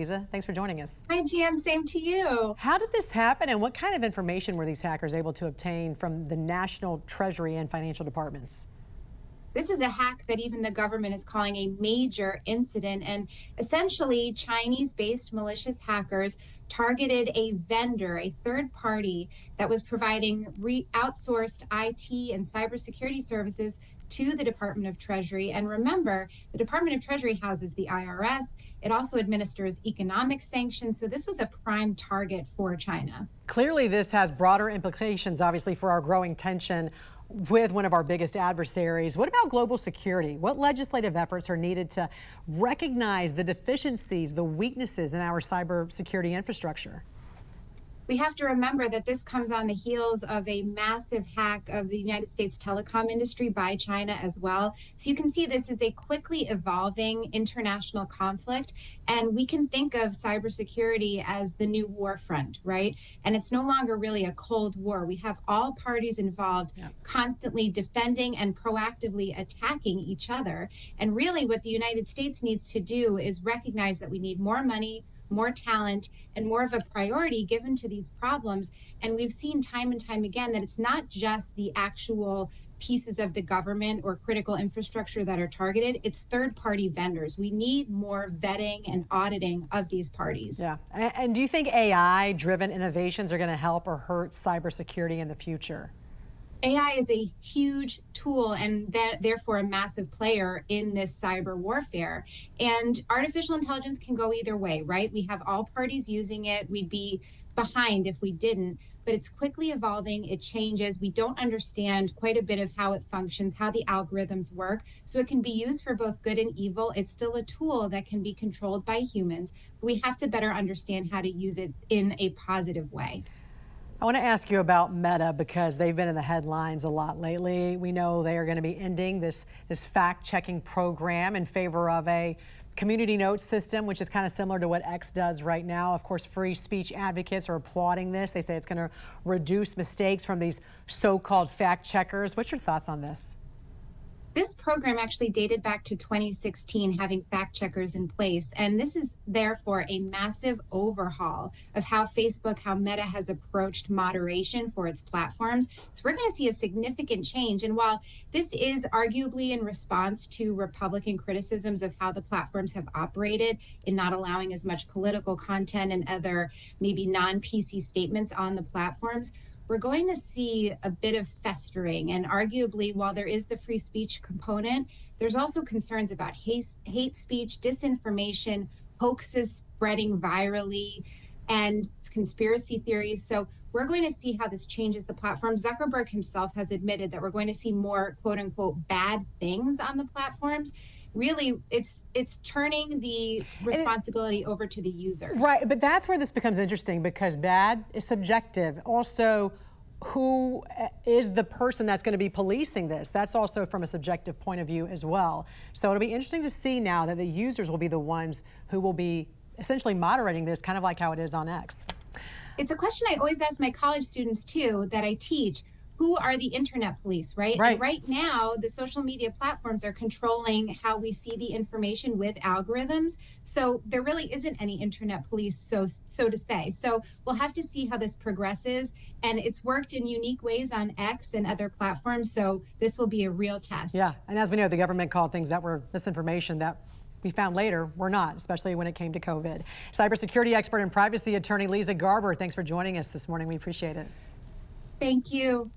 Leeza, thanks for joining us. Hi, Jan. Same to you. How did this happen, and what kind of information were these hackers able to obtain from the National Treasury and financial departments? This is a hack that even the government is calling a major incident. And essentially, Chinese based malicious hackers targeted a vendor, a third party that was providing outsourced IT and cybersecurity services to the Department of Treasury. And remember, the Department of Treasury houses the IRS. It also administers economic sanctions. So this was a prime target for China. Clearly, this has broader implications, obviously, for our growing tension with one of our biggest adversaries. What about global security? What legislative efforts are needed to recognize the deficiencies, the weaknesses in our cybersecurity infrastructure? We have to remember that this comes on the heels of a massive hack of the United States telecom industry by China as well. So you can see this is a quickly evolving international conflict, and we can think of cybersecurity as the new war front, right? And it's no longer really a Cold War. We have all parties involved constantly defending and proactively attacking each other. And really what the United States needs to do is recognize that we need more money, more talent, and more of a priority given to these problems. And we've seen time and time again that it's not just the actual pieces of the government or critical infrastructure that are targeted, it's third-party vendors. We need more vetting and auditing of these parties. Yeah. And do you think AI-driven innovations are going to help or hurt cybersecurity in the future? AI is a huge tool and therefore a massive player in this cyber warfare. And artificial intelligence can go either way, right? We have all parties using it. We'd be behind if we didn't, but it's quickly evolving. It changes. We don't understand quite a bit of how it functions, how the algorithms work. So it can be used for both good and evil. It's still a tool that can be controlled by humans. But we have to better understand how to use it in a positive way. I want to ask you about Meta because they've been in the headlines a lot lately. We know they are going to be ending this fact-checking program in favor of a community note system, which is kind of similar to what X does right now. Of course, free speech advocates are applauding this. They say it's going to reduce mistakes from these so-called fact-checkers. What's your thoughts on this? This program actually dated back to 2016, having fact checkers in place. And this is therefore a massive overhaul of how Facebook, how Meta has approached moderation for its platforms. So we're going to see a significant change. And while this is arguably in response to Republican criticisms of how the platforms have operated in not allowing as much political content and other maybe non-PC statements on the platforms, we're going to see a bit of festering. And arguably, while there is the free speech component, there's also concerns about hate speech, disinformation, hoaxes spreading virally, and conspiracy theories. So we're going to see how this changes the platform. Zuckerberg himself has admitted that we're going to see more quote unquote bad things on the platforms. Really, it's turning the responsibility over to the users. Right, but that's where this becomes interesting because bad is subjective. Also, who is the person that's going to be policing this? That's also from a subjective point of view as well. So it'll be interesting to see now that the users will be the ones who will be essentially moderating this, kind of like how it is on X. It's a question I always ask my college students too that I teach. Who are the internet police, right? Right. And right now, the social media platforms are controlling how we see the information with algorithms. So there really isn't any internet police, so to say. So we'll have to see how this progresses. And it's worked in unique ways on X and other platforms. So this will be a real test. Yeah, and as we know, the government called things that were misinformation that we found later were not, especially when it came to COVID. Cybersecurity expert and privacy attorney Leeza Garber, thanks for joining us this morning. We appreciate it. Thank you.